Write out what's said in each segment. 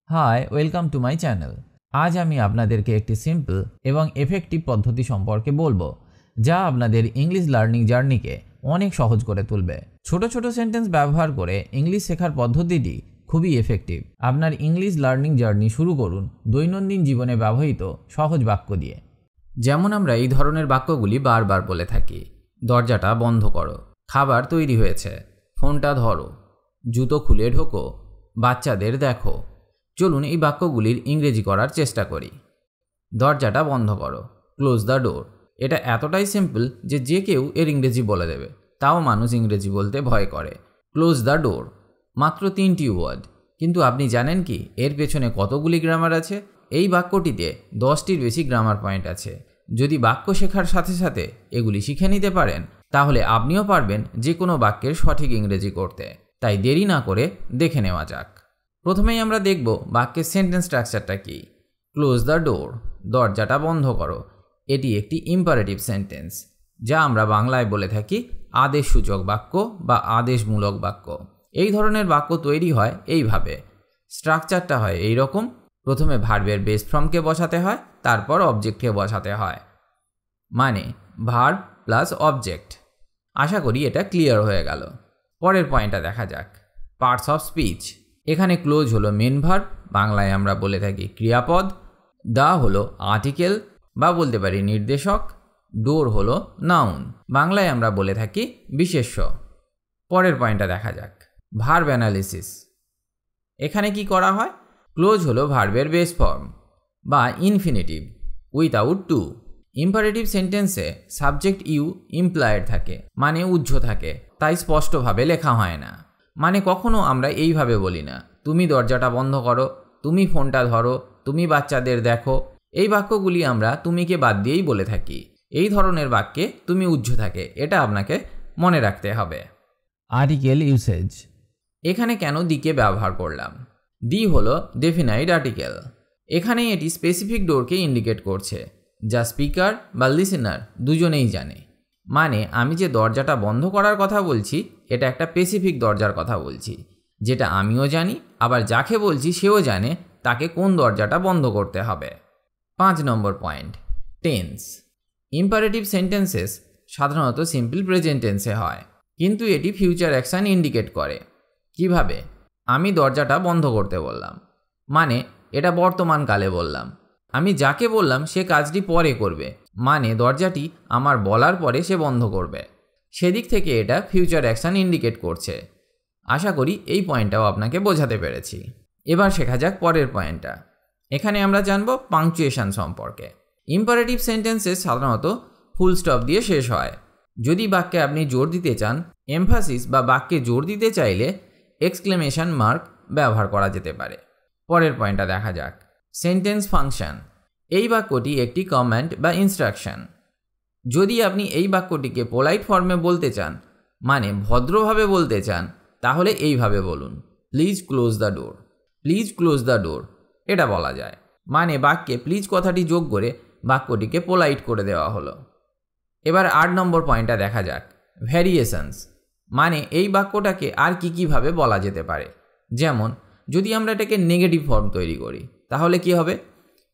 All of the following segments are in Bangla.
High, welcome to my channel. আজ আমি আপনাদেরকে একটি সিম্পল এবং এফেক্টিভ পদ্ধতি সম্পর্কে বলবো, যা আপনাদের ইংলিশ লার্নিং জার্নিকে অনেক সহজ করে তুলবে। ছোট ছোট সেন্টেন্স ব্যবহার করে ইংলিশ শেখার পদ্ধতিটি খুবই এফেক্টিভ। আপনার ইংলিশ লার্নিং জার্নি শুরু করুন দৈনন্দিন জীবনে ব্যবহৃত সহজ বাক্য দিয়ে। যেমন আমরা এই ধরনের বাক্যগুলি বারবার বলে থাকি। দরজাটা বন্ধ করো, খাবার তৈরি হয়েছে, ফোনটা ধরো, জুতো খুলে ঢোকো, বাচ্চাদের দেখো। চলুন এই বাক্যগুলির ইংরেজি করার চেষ্টা করি। দরজাটা বন্ধ করো, ক্লোজ দ্য ডোর। এটা এতটাই সিম্পল যে যে কেউ এর ইংরেজি বলে দেবে, তাও মানুষ ইংরেজি বলতে ভয় করে। ক্লোজ দ্য ডোর মাত্র 3টি ওয়ার্ড, কিন্তু আপনি জানেন কি এর পেছনে কতগুলি গ্রামার আছে? এই বাক্যটিতে 10টির বেশি গ্রামার পয়েন্ট আছে। যদি বাক্য শেখার সাথে সাথে এগুলি শিখে নিতে পারেন, তাহলে আপনিও পারবেন যে কোনো বাক্যের সঠিক ইংরেজি করতে। তাই দেরি না করে দেখে নেওয়া যাক। প্রথমেই আমরা দেখব বাক্যের সেন্টেন্স স্ট্রাকচারটা কি। ক্লোজ দ্য ডোর, দরজাটা বন্ধ করো। এটি একটি ইম্পারেটিভ সেন্টেন্স, যা আমরা বাংলায় বলে থাকি আদেশসূচক বাক্য বা আদেশমূলক বাক্য। এই ধরনের বাক্য তৈরি হয় এইভাবে। স্ট্রাকচারটা হয় এই রকম। প্রথমে ভার্বের বেস ফর্মকে বসাতে হয়, তারপর অবজেক্টকে বসাতে হয়, মানে ভার্ব প্লাস অবজেক্ট। আশা করি এটা ক্লিয়ার হয়ে গেল। পরের পয়েন্টটা দেখা যাক। Parts of speech. এখানে ক্লোজ হলো মেন ভার্ব, বাংলায় আমরা বলে থাকি ক্রিয়াপদ। দা হলো আর্টিকেল বা বলতে পারি নির্দেশক। ডোর হলো নাউন, বাংলায় আমরা বলে থাকি বিশেষ্য। পরের পয়েন্টটা দেখা যাক। Verb analysis. এখানে কি করা হয়? ক্লোজ হলো ভার্বের বেস ফর্ম বা ইনফিনিটিভ উইথআউট টু। ইম্পারেটিভ সেন্টেন্সে সাবজেক্ট ইউ ইমপ্লয়েড থাকে, মানে উহ্য থাকে, তাই স্পষ্টভাবে লেখা হয় না। মানে কখনো আমরা এইভাবে বলি না, তুমি দরজাটা বন্ধ করো, তুমি ফোনটা ধরো, তুমি বাচ্চাদের দেখো। এই বাক্যগুলি আমরা তুমিকে বাদ দিয়েই বলে থাকি। এই ধরনের বাক্যে তুমি উহ্য থাকে, এটা আপনাকে মনে রাখতে হবে। Article usage. এখানে কেন দিকে ব্যবহার করলাম? দি হলো ডেফিনাইট আর্টিকেল। এখানে এটি স্পেসিফিক ডোরকে ইন্ডিকেট করছে, যা স্পিকার বা লিসেনার দুজনেই জানে। মানে আমি যে দরজাটা বন্ধ করার কথা বলছি, এটা একটা স্পেসিফিক দরজার কথা বলছি, যেটা আমিও জানি, আবার যাকে বলছি সেও জানে তাকে কোন দরজাটা বন্ধ করতে হবে। 5 নম্বর পয়েন্ট, টেন্স। ইম্পারেটিভ সেন্টেন্সেস সাধারণত সিম্পল প্রেজেন্ট টেন্সে হয়, কিন্তু এটি ফিউচার অ্যাকশন ইন্ডিকেট করে। কিভাবে? আমি দরজাটা বন্ধ করতে বললাম, মানে এটা বর্তমান কালে বললাম। আমি যাকে বললাম সে কাজটি পরে করবে, মানে দরজাটি আমার বলার পরে সে বন্ধ করবে। সেদিক থেকে এটা ফিউচার অ্যাকশন ইন্ডিকেট করছে। আশা করি এই পয়েন্টটাও আপনাকে বোঝাতে পেরেছি। এবার শেখা যাক পরের পয়েন্টটা। এখানে আমরা জানব পাংচুয়েশন সম্পর্কে। ইম্পারেটিভ সেন্টেন্সেস সাধারণত ফুল স্টপ দিয়ে শেষ হয়। যদি বাক্যে আপনি জোর দিতে চান, এমফাসিস বা বাক্যে জোর দিতে চাইলে এক্সক্লেমেশন মার্ক ব্যবহার করা যেতে পারে। পরের পয়েন্টটা দেখা যাক। Sentence function. এই বাক্যটি একটি কমান্ড বা ইনস্ট্রাকশন। যদি আপনি এই বাক্যটিকে পোলাইট ফর্মে বলতে চান, মানে ভদ্রভাবে বলতে চান, তাহলে এইভাবে বলুন, please close the door. Please close the ডোর এটা বলা যায়, মানে বাক্যে প্লিজ কথাটি যোগ করে বাক্যটিকে পোলাইট করে দেওয়া হলো। এবার 8 নম্বর পয়েন্টটা দেখা যাক। ভ্যারিয়েশনস, মানে এই বাক্যটাকে আর কীভাবে বলা যেতে পারে। যেমন যদি আমরা এটাকে নেগেটিভ ফর্ম তৈরি করি, তাহলে কি হবে?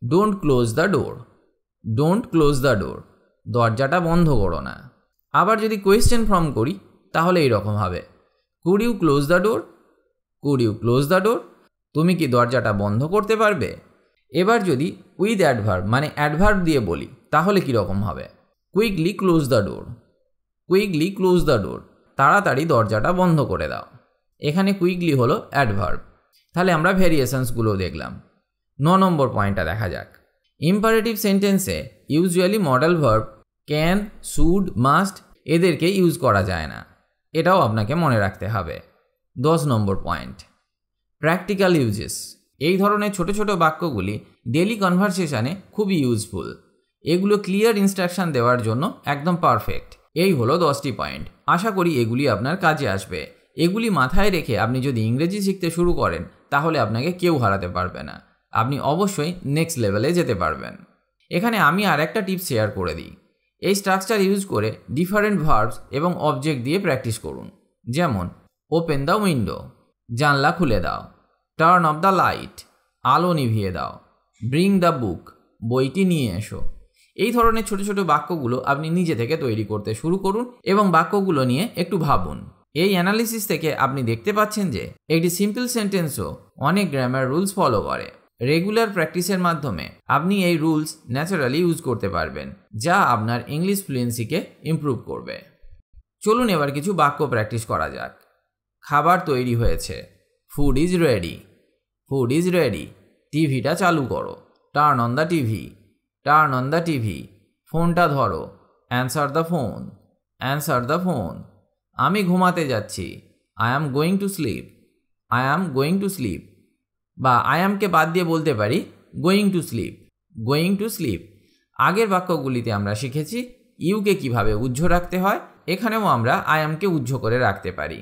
Don't close the door. Don't close the ডোর, দরজাটা বন্ধ করো না। আবার যদি কোয়েশ্চেন ফর্ম করি, তাহলে এইরকম হবে, could you close the door? Could you close the door, তুমি কি দরজাটা বন্ধ করতে পারবে? এবার যদি উইথ অ্যাডভার্ব মানে অ্যাডভার্ব দিয়ে বলি, তাহলে কীরকম হবে? Quickly close the door. Quickly close the ডোর, তাড়াতাড়ি দরজাটা বন্ধ করে দাও। এখানে কুইকলি হলো অ্যাডভার্ব। তাহলে আমরা ভ্যারিয়েশনসগুলো দেখলাম। 9 নম্বর পয়েন্টটা দেখা যাক। ইম্পারেটিভ সেন্টেন্সে usually modal verb can, should, must এদেরকে ইউজ করা যায় না, এটাও আপনাকে মনে রাখতে হবে। 10 নম্বর পয়েন্ট, প্র্যাকটিক্যাল ইউজেস। এই ধরনের ছোট ছোট বাক্যগুলি ডেইলি কনভারসেশনে খুবই ইউজফুল। এগুলো ক্লিয়ার ইনস্ট্রাকশন দেওয়ার জন্য একদম পারফেক্ট। এই হলো 10টি পয়েন্ট। আশা করি এগুলি আপনার কাজে আসবে। এগুলি মাথায় রেখে আপনি যদি ইংরেজি শিখতে শুরু করেন, তাহলে আপনাকে কেউ হারাতে পারবে না। আপনি অবশ্যই নেক্সট লেভেলে যেতে পারবেন। এখানে আমি আর একটা টিপস শেয়ার করে দিই। এই স্ট্রাকচার ইউজ করে ডিফারেন্ট ভার্বস এবং অবজেক্ট দিয়ে প্র্যাকটিস করুন। যেমন ওপেন দ্য উইন্ডো, জানলা খুলে দাও, টার্ন অফ দ্য লাইট, আলো নিভিয়ে দাও, ব্রিং দ্য বুক, বইটি নিয়ে এসো। এই ধরনের ছোট ছোট বাক্যগুলো আপনি নিজে থেকে তৈরি করতে শুরু করুন এবং বাক্যগুলো নিয়ে একটু ভাবুন। এই অ্যানালিসিস থেকে আপনি দেখতে পাচ্ছেন যে একটি সিম্পল সেন্টেন্সও অনেক গ্রামার রুলস ফলো করে। রেগুলার প্র্যাকটিসের মাধ্যমে আপনি এই রুলস ন্যাচারালি ইউজ করতে পারবেন, যা আপনার ইংলিশ ফ্লুয়েন্সিকে ইমপ্রুভ করবে। চলুন এবার কিছু বাক্য প্র্যাকটিস করা যাক। খাবার তৈরি হয়েছে, food is ready, food is ready. টিভিটা চালু করো, turn on the TV, turn on the TV. ফোনটা ধরো, answer the phone, answer the phone. আমি ঘুমাতে যাচ্ছি, I am going to sleep, I am going to sleep. বা আই অ্যামকে বাদ দিয়ে বলতে পারি going to sleep, going to sleep. আগের বাক্যগুলিতে আমরা শিখেছি ইউকে কিভাবে উজ্জ রাখতে হয়, এখানেও আমরা আই অ্যামকে উজ্জ করে রাখতে পারি।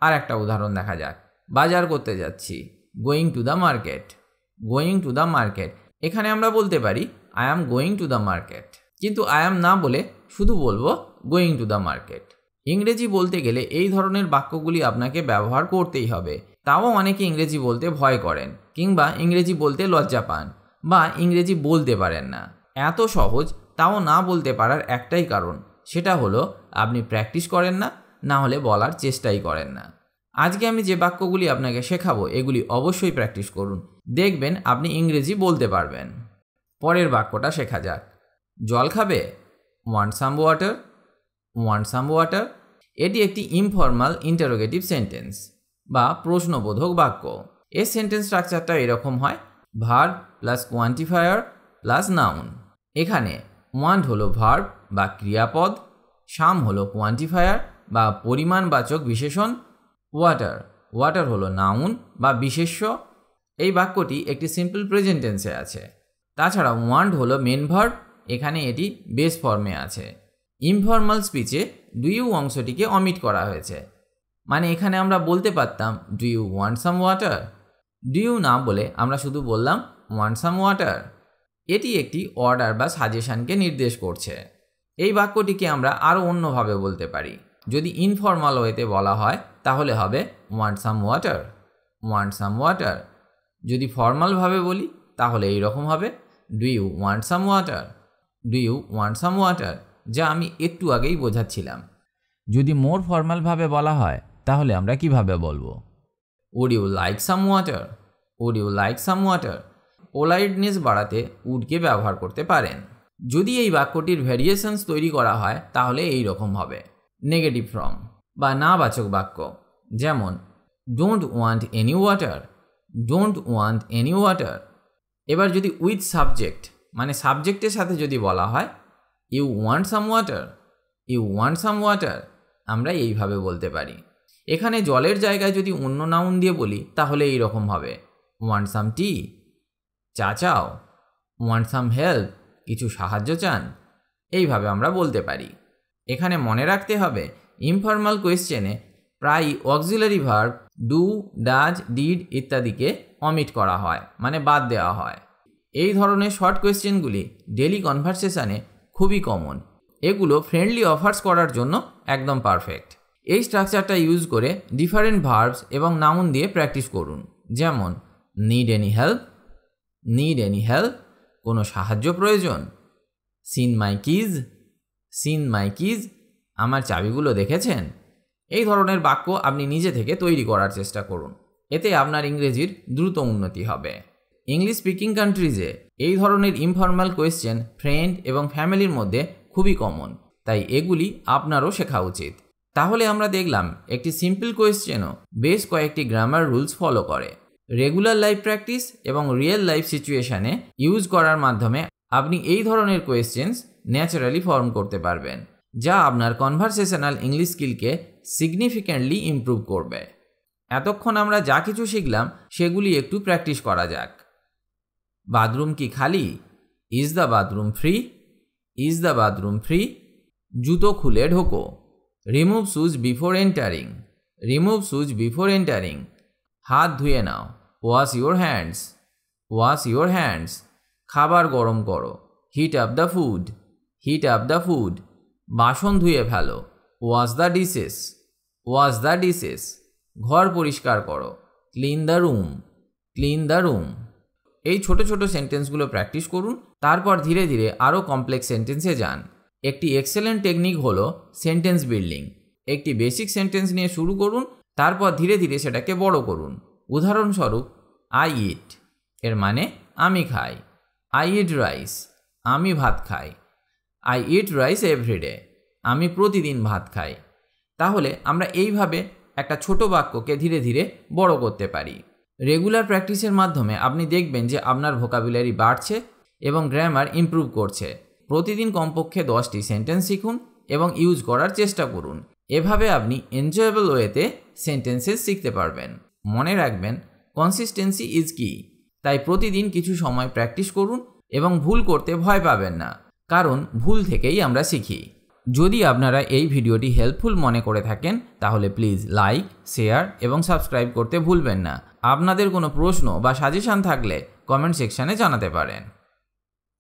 আর একটা উদাহরণ দেখা যাক। বাজার করতে যাচ্ছি, going to the market, going to the market. এখানে আমরা বলতে পারি I am going to the market, কিন্তু আই অ্যাম না বলে শুধু বলবো গোয়িং টু দ্য মার্কেট। ইংরেজি বলতে গেলে এই ধরনের বাক্যগুলি আপনাকে ব্যবহার করতেই হবে। তাও অনেকে ইংরেজি বলতে ভয় করেন, কিংবা ইংরেজি বলতে লজ্জা পান, বা ইংরেজি বলতে পারেন না। এত সহজ তাও না বলতে পারার একটাই কারণ, সেটা হলো আপনি প্র্যাকটিস করেন না, না হলে বলার চেষ্টাই করেন না। আজকে আমি যে বাক্যগুলি আপনাকে শেখাবো এগুলি অবশ্যই প্র্যাকটিস করুন, দেখবেন আপনি ইংরেজি বলতে পারবেন। পরের বাক্যটা শেখা যাক। জল খাবে, want some water, want some water. এটি একটি ইনফর্মাল ইন্টারোগেটিভ সেন্টেন্স বা প্রশ্নবোধক বাক্য। এর সেন্টেন্স স্ট্রাকচারটা এরকম হয়, verb plus quantifier plus noun. এখানে ওয়ান্ট হলো ভার্ব বা ক্রিয়াপদ, সাম হলো কোয়ান্টিফায়ার বা পরিমাণবাচক বিশেষণ, ওয়াটার, ওয়াটার হলো নাউন বা বিশেষ্য। এই বাক্যটি একটি সিম্পল প্রেজেন্ট টেন্সে আছে। তাছাড়া ওয়ান্ট হলো মেন ভার্ব, এখানে এটি বেস ফর্মে আছে। ইনফর্মাল স্পিচে ডু ইউ অংশটিকে অমিট করা হয়েছে, মানে এখানে আমরা বলতে পারতাম do you want some water. Do you না বলে আমরা শুধু বললাম ওয়ান্ট সাম ওয়াটার। এটি একটি অর্ডার বা সাজেশনকে নির্দেশ করছে। এই বাক্যটিকে আমরা আরও অন্যভাবে বলতে পারি। যদি ইনফর্মাল ওয়েতে বলা হয় তাহলে হবে want some water, want some water. যদি ফর্মালভাবে বলি তাহলে এইরকম হবে do you want some water, do you want some water, যা আমি একটু আগেই বোঝাচ্ছিলাম। যদি মোর ফর্মালভাবে বলা হয় তাহলে আমরা কিভাবে বলবো? Would you like some water, would you like some water. Politeness বাড়াতে উডকে ব্যবহার করতে পারেন। যদি এই বাক্যটির ভ্যারিয়েশনস তৈরি করা হয় তাহলে এই রকম হবে। নেগেটিভ ফর্ম বা নাবাচক বাক্য, যেমন don't want any water, don't want any water. এবার যদি উইথ সাবজেক্ট মানে সাবজেক্টের সাথে যদি বলা হয় you want some water, you want some water, আমরা এইভাবে বলতে পারি। এখানে জলের জায়গায় যদি অন্য নাউন দিয়ে বলি তাহলে এই রকম হবে ওয়ান্ট সাম টি, চা চাও, ওয়ান্ট সাম হেল্প, কিছু সাহায্য চান। এইভাবে আমরা বলতে পারি। এখানে মনে রাখতে হবে ইনফর্মাল কোয়েশ্চেনে প্রায় auxiliary verb do, does, did ইত্যাদিকে অমিট করা হয়, মানে বাদ দেওয়া হয়। এই ধরনের শর্ট কোয়েশ্চেনগুলি ডেলি কনভারসেশনে খুবই কমন। এগুলো ফ্রেন্ডলি অফার্স করার জন্য একদম পারফেক্ট। এই স্ট্রাকচারটা ইউজ করে ডিফারেন্ট ভার্বস এবং নাউন দিয়ে প্র্যাকটিস করুন, যেমন need any help, need any help, কোনো সাহায্য প্রয়োজন। Seen my keys, seen my keys, আমার চাবিগুলো দেখেছেন। এই ধরনের বাক্য আপনি নিজে থেকে তৈরি করার চেষ্টা করুন, এতে আপনার ইংরেজির দ্রুত উন্নতি হবে। ইংলিশ স্পিকিং কান্ট্রিজে এই ধরনের ইনফর্মাল কোয়েশ্চেন ফ্রেন্ড এবং ফ্যামিলির মধ্যে খুবই কমন, তাই এগুলি আপনারও শেখা উচিত। তাহলে আমরা দেখলাম একটি সিম্পল কোয়েশ্চেনও বেশ কয়েকটি গ্রামার রুলস ফলো করে। রেগুলার লাইফ প্র্যাকটিস এবং রিয়েল লাইফ সিচুয়েশানে ইউজ করার মাধ্যমে আপনি এই ধরনের কোয়েশ্চেন্স ন্যাচারালি ফর্ম করতে পারবেন, যা আপনার কনভারসেশনাল ইংলিশ স্কিলকে সিগনিফিক্যান্টলি ইমপ্রুভ করবে। এতক্ষণ আমরা যা কিছু শিখলাম সেগুলি একটু প্র্যাকটিস করা যাক। বাথরুম কি খালি? Is the bathroom free? Is the bathroom free? জুতো খুলে ঢোকো। Remove shoes before entering, remove shoes before entering. হাত ধুয়ে নাও, wash your hands, wash your hands. খাবার গরম করো, heat up the food, heat up the food. বাসন ধুয়ে ফেলো, wash the dishes, wash the dishes. ঘর পরিষ্কার করো, clean the room, clean the room. এই ছোট ছোট সেন্টেন্সগুলো প্র্যাকটিস করুন, তারপর ধীরে ধীরে আরও কমপ্লেক্স সেন্টেন্সে যান। একটি এক্সেলেন্ট টেকনিক হলো সেন্টেন্স বিল্ডিং। একটি বেসিক সেন্টেন্স নিয়ে শুরু করুন, তারপর ধীরে ধীরে সেটাকে বড় করুন। উদাহরণস্বরূপ, আই ইট এর মানে আমি খাই। আই ইট রাইস আমি ভাত খাই। আই ইট রাইস এভরিডে আমি প্রতিদিন ভাত খাই। তাহলে আমরা এইভাবে একটা ছোট বাক্যকে ধীরে ধীরে বড় করতে পারি। রেগুলার প্র্যাকটিসের মাধ্যমে আপনি দেখবেন যে আপনার ভোকাবুলারি বাড়ছে এবং গ্রামার ইমপ্রুভ করছে। প্রতিদিন কমপক্ষে 10টি সেন্টেন্স শিখুন এবং ইউজ করার চেষ্টা করুন। এভাবে আপনি এনজয়েবল ওয়েতে সেন্টেন্সেস শিখতে পারবেন। মনে রাখবেন, কনসিস্টেন্সি ইজ কি। তাই প্রতিদিন কিছু সময় প্র্যাকটিস করুন এবং ভুল করতে ভয় পাবেন না, কারণ ভুল থেকেই আমরা শিখি। যদি আপনারা এই ভিডিওটি হেল্পফুল মনে করে থাকেন তাহলে প্লিজ লাইক, শেয়ার এবং সাবস্ক্রাইব করতে ভুলবেন না। আপনাদের কোনো প্রশ্ন বা সাজেশন থাকলে কমেন্ট সেকশানে জানাতে পারেন।